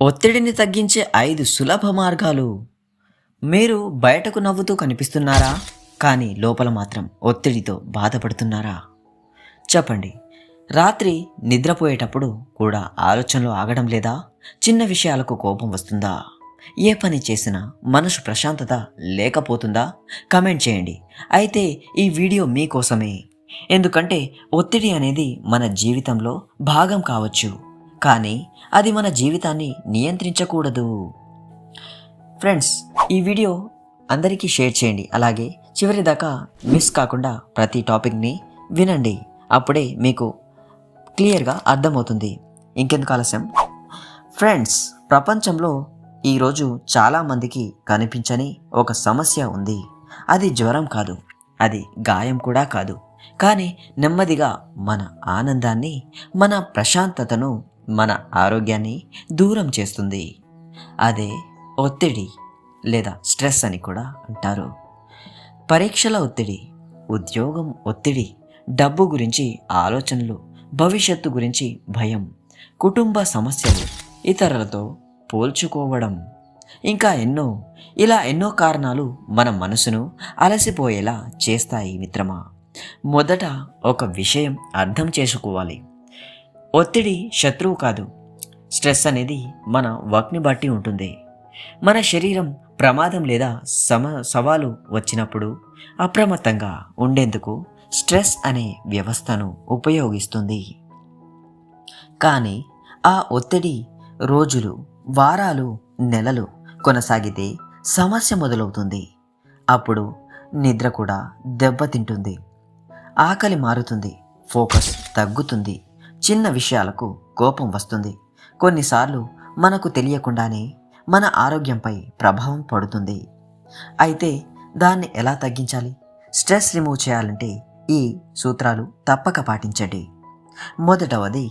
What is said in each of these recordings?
ఒత్తిడిని తగ్గించే 5 సులభ మార్గాలు. మీరు బయటకు నవ్వుతూ కనిపిస్తున్నారా? కానీ లోపల మాత్రం ఒత్తిడితో బాధపడుతున్నారా? చెప్పండి. రాత్రి నిద్రపోయేటప్పుడు కూడా ఆలోచనలు ఆగడం లేదా? చిన్న విషయాలకు కోపం వస్తుందా? ఏ పని చేసినా మనసు ప్రశాంతత లేకపోతుందా? కమెంట్ చేయండి. అయితే ఈ వీడియో మీకోసమే. ఎందుకంటే ఒత్తిడి అనేది మన జీవితంలో భాగం కావచ్చు, కానీ అది మన జీవితాన్ని నియంత్రించకూడదు. ఫ్రెండ్స్, ఈ వీడియో అందరికీ షేర్ చేయండి. అలాగే చివరి దాకా మిస్ కాకుండా ప్రతి టాపిక్ని వినండి. అప్పుడే మీకు క్లియర్గా అర్థమవుతుంది. ఇంకెందుకు ఆలస్యం? ఫ్రెండ్స్, ప్రపంచంలో ఈరోజు చాలామందికి కనిపించని ఒక సమస్య ఉంది. అది జ్వరం కాదు, అది గాయం కూడా కాదు, కానీ నెమ్మదిగా మన ఆనందాన్ని, మన ప్రశాంతతను, మన ఆరోగ్యాన్ని దూరం చేస్తుంది. అదే ఒత్తిడి లేదా స్ట్రెస్ అని కూడా అంటారు. పరీక్షల ఒత్తిడి, ఉద్యోగం ఒత్తిడి, డబ్బు గురించి ఆలోచనలు, భవిష్యత్తు గురించి భయం, కుటుంబ సమస్యలు, ఇతరులతో పోల్చుకోవడం, ఇంకా ఇలా ఎన్నో కారణాలు మన మనసును అలసిపోయేలా చేస్తాయి మిత్రమా. మొదట ఒక విషయం అర్థం చేసుకోవాలి. ఒత్తిడి శత్రువు కాదు. స్ట్రెస్ అనేది మన వర్క్ని బట్టి ఉంటుంది. మన శరీరం ప్రమాదం లేదా సవాలు వచ్చినప్పుడు అప్రమత్తంగా ఉండేందుకు స్ట్రెస్ అనే వ్యవస్థను ఉపయోగిస్తుంది. కానీ ఆ ఒత్తిడి రోజులు, వారాలు, నెలలు కొనసాగితే సమస్య మొదలవుతుంది. అప్పుడు నిద్ర కూడా దెబ్బతింటుంది, ఆకలి మారుతుంది, ఫోకస్ తగ్గుతుంది, చిన్న విషయాలకు కోపం వస్తుంది. కొన్నిసార్లు మనకు తెలియకుండానే మన ఆరోగ్యంపై ప్రభావం పడుతుంది. అయితే దాన్ని ఎలా తగ్గించాలి? స్ట్రెస్ రిమూవ్ చేయాలంటే ఈ సూత్రాలు తప్పక పాటించండి. మొదటవది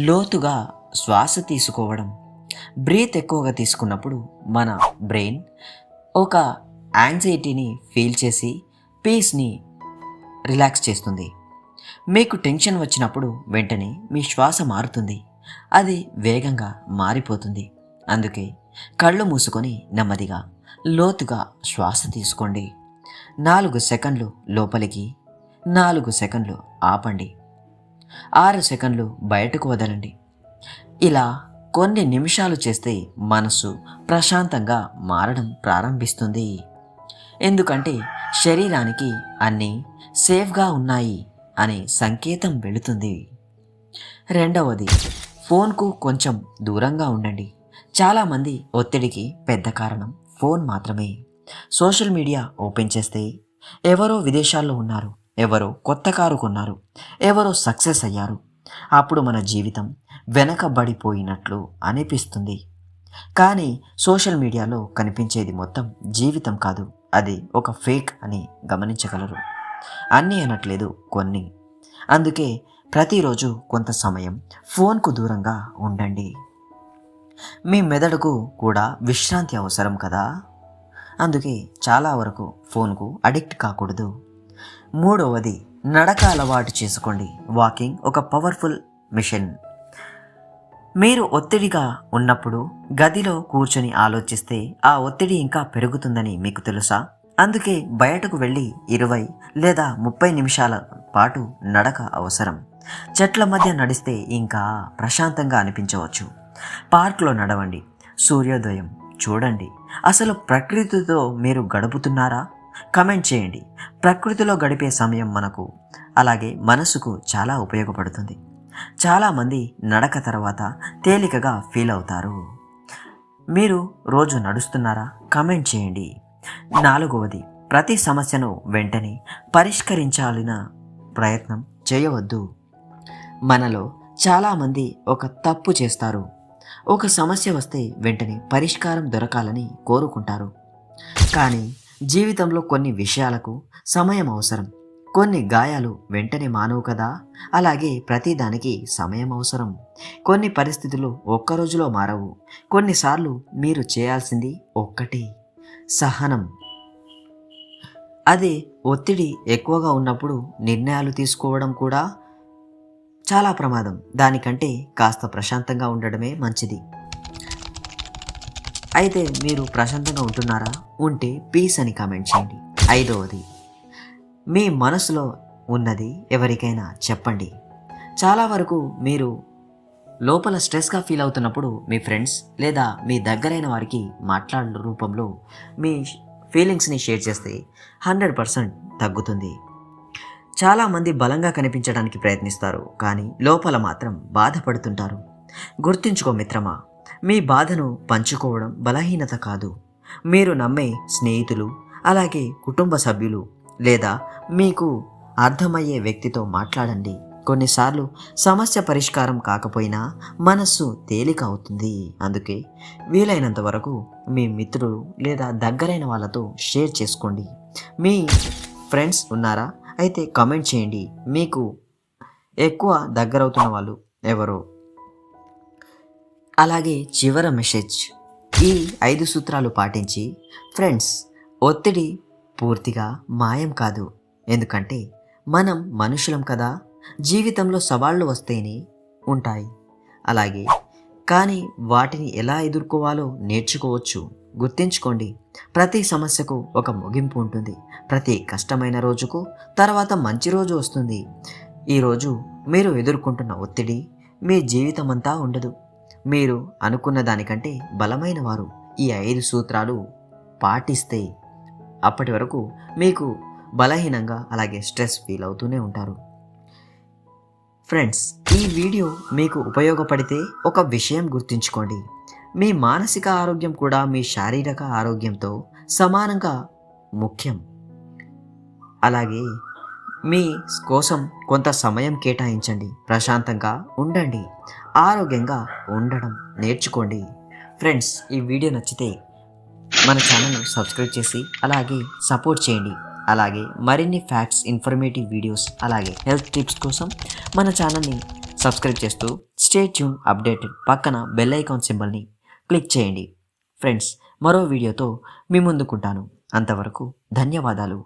లోతుగా శ్వాస తీసుకోవడం. బ్రీత్ ఎక్కువగా తీసుకున్నప్పుడు మన బ్రెయిన్ ఒక యాంగ్జైటీని ఫీల్ చేసి పీస్ని రిలాక్స్ చేస్తుంది. మీకు టెన్షన్ వచ్చినప్పుడు వెంటనే మీ శ్వాస మారుతుంది, అది వేగంగా మారిపోతుంది. అందుకే కళ్ళు మూసుకొని నెమ్మదిగా లోతుగా శ్వాస తీసుకోండి. 4 సెకండ్లు లోపలికి, 4 సెకండ్లు ఆపండి, 6 సెకండ్లు బయటకు వదలండి. ఇలా కొన్ని నిమిషాలు చేస్తే మనసు ప్రశాంతంగా మారడం ప్రారంభిస్తుంది. ఎందుకంటే శరీరానికి అన్నీ సేఫ్గా ఉన్నాయి అనే సంకేతం వెళుతుంది. రెండవది, ఫోన్కు కొంచెం దూరంగా ఉండండి. చాలామంది ఒత్తిడికి పెద్ద కారణం ఫోన్ మాత్రమే. సోషల్ మీడియా ఓపెన్ చేస్తే ఎవరో విదేశాల్లో ఉన్నారు, ఎవరో కొత్త కారు కొన్నారు, ఎవరో సక్సెస్ అయ్యారు. అప్పుడు మన జీవితం వెనకబడిపోయినట్లు అనిపిస్తుంది. కానీ సోషల్ మీడియాలో కనిపించేది మొత్తం జీవితం కాదు, అది ఒక ఫేక్ అని గమనించగలరు. అన్నీ అనట్లేదు, కొన్ని. అందుకే ప్రతిరోజు కొంత సమయం ఫోన్కు దూరంగా ఉండండి. మీ మెదడుకు కూడా విశ్రాంతి అవసరం కదా. అందుకే చాలా వరకు ఫోన్కు అడిక్ట్ కాకూడదు. మూడవది, నడక అలవాటు చేసుకోండి. వాకింగ్ ఒక పవర్ఫుల్ మిషన్. మీరు ఒత్తిడిగా ఉన్నప్పుడు గదిలో కూర్చొని ఆలోచిస్తే ఆ ఒత్తిడి ఇంకా పెరుగుతుందని మీకు తెలుసా? అందుకే బయటకు వెళ్ళి 20 లేదా 30 నిమిషాల పాటు నడక అవసరం. చెట్ల మధ్య నడిస్తే ఇంకా ప్రశాంతంగా అనిపించవచ్చు. పార్క్లో నడవండి, సూర్యోదయం చూడండి. అసలు ప్రకృతితో మీరు గడుపుతున్నారా? కమెంట్ చేయండి. ప్రకృతిలో గడిపే సమయం మనకు అలాగే మనసుకు చాలా ఉపయోగపడుతుంది. చాలామంది నడక తర్వాత తేలికగా ఫీల్ అవుతారు. మీరు రోజు నడుస్తున్నారా? కమెంట్ చేయండి. 4వది, ప్రతి సమస్యను వెంటనే పరిష్కరించాలన్న ప్రయత్నం చేయవద్దు. మనలో చాలామంది ఒక తప్పు చేస్తారు. ఒక సమస్య వస్తే వెంటనే పరిష్కారం దొరకాలని కోరుకుంటారు. కానీ జీవితంలో కొన్ని విషయాలకు సమయం అవసరం. కొన్ని గాయాలు వెంటనే మానవు కదా, అలాగే ప్రతిదానికి సమయం అవసరం. కొన్ని పరిస్థితులు ఒక్కరోజులో మారవు. కొన్నిసార్లు మీరు చేయాల్సింది ఒక్కటే, సహనం. అదే ఒత్తిడి ఎక్కువగా ఉన్నప్పుడు నిర్ణయాలు తీసుకోవడం కూడా చాలా ప్రమాదం. దానికంటే కాస్త ప్రశాంతంగా ఉండడమే మంచిది. అయితే మీరు ప్రశాంతంగా ఉంటున్నారా? ఉంటే పీస్ అని కామెంట్ చేయండి. 5వది, మీ మనసులో ఉన్నది ఎవరికైనా చెప్పండి. చాలా వరకు మీరు లోపల స్ట్రెస్గా ఫీల్ అవుతున్నప్పుడు మీ ఫ్రెండ్స్ లేదా మీ దగ్గరైన వారికి మాట్లాడే రూపంలో మీ ఫీలింగ్స్ని షేర్ చేస్తే 100% తగ్గుతుంది. చాలామంది బలంగా కనిపించడానికి ప్రయత్నిస్తారు, కానీ లోపల మాత్రం బాధపడుతుంటారు. గుర్తుంచుకో మిత్రమా, మీ బాధను పంచుకోవడం బలహీనత కాదు. మీరు నమ్మే స్నేహితులు, అలాగే కుటుంబ సభ్యులు లేదా మీకు అర్థమయ్యే వ్యక్తితో మాట్లాడండి. కొన్నిసార్లు సమస్య పరిష్కారం కాకపోయినా మనస్సు తేలిక అవుతుంది. అందుకే వీలైనంత వరకు మీ మిత్రులు లేదా దగ్గరైన వాళ్ళతో షేర్ చేసుకోండి. మీ ఫ్రెండ్స్ ఉన్నారా? అయితే కామెంట్ చేయండి, మీకు ఎక్కువ దగ్గరవుతున్న వాళ్ళు ఎవరో. అలాగే చివర మెసేజ్, ఈ 5 సూత్రాలు పాటించి ఫ్రెండ్స్, ఒత్తిడి పూర్తిగా మాయం కాదు. ఎందుకంటే మనం మనుషులం కదా, జీవితంలో సవాళ్ళు వస్తేనే ఉంటాయి. అలాగే కానీ వాటిని ఎలా ఎదుర్కోవాలో నేర్చుకోవచ్చు. గుర్తుంచుకోండి, ప్రతి సమస్యకు ఒక ముగింపు ఉంటుంది. ప్రతి కష్టమైన రోజుకు తర్వాత మంచి రోజు వస్తుంది. ఈరోజు మీరు ఎదుర్కొంటున్న ఒత్తిడి మీ జీవితం అంతా ఉండదు. మీరు అనుకున్న దానికంటే బలమైన వారు. ఈ 5 సూత్రాలు పాటిస్తే అప్పటి వరకు మీకు బలహీనంగా అలాగే స్ట్రెస్ ఫీల్ అవుతూనే ఉంటారు. ఫ్రెండ్స్, ఈ వీడియో మీకు ఉపయోగపడితే ఒక విషయం గుర్తుంచుకోండి, మీ మానసిక ఆరోగ్యం కూడా మీ శారీరక ఆరోగ్యంతో సమానంగా ముఖ్యం. అలాగే మీ కోసం కొంత సమయం కేటాయించండి, ప్రశాంతంగా ఉండండి, ఆరోగ్యంగా ఉండడం నేర్చుకోండి. ఫ్రెండ్స్, ఈ వీడియో నచ్చితే మన ఛానల్ను సబ్స్క్రైబ్ చేసి అలాగే సపోర్ట్ చేయండి. అలాగే మరిన్ని ఫ్యాక్ట్స్, ఇన్ఫర్మేటివ్ వీడియోస్, అలాగే హెల్త్ టిప్స్ కోసం మన ఛానల్ని సబ్స్క్రైబ్ చేస్తూ స్టే ట్యూన్ అప్డేటెడ్, పక్కన బెల్ ఐకాన్ సింబల్ని క్లిక్ చేయండి. ఫ్రెండ్స్, మరో వీడియోతో మీ ముందుకుంటాను. అంతవరకు ధన్యవాదాలు.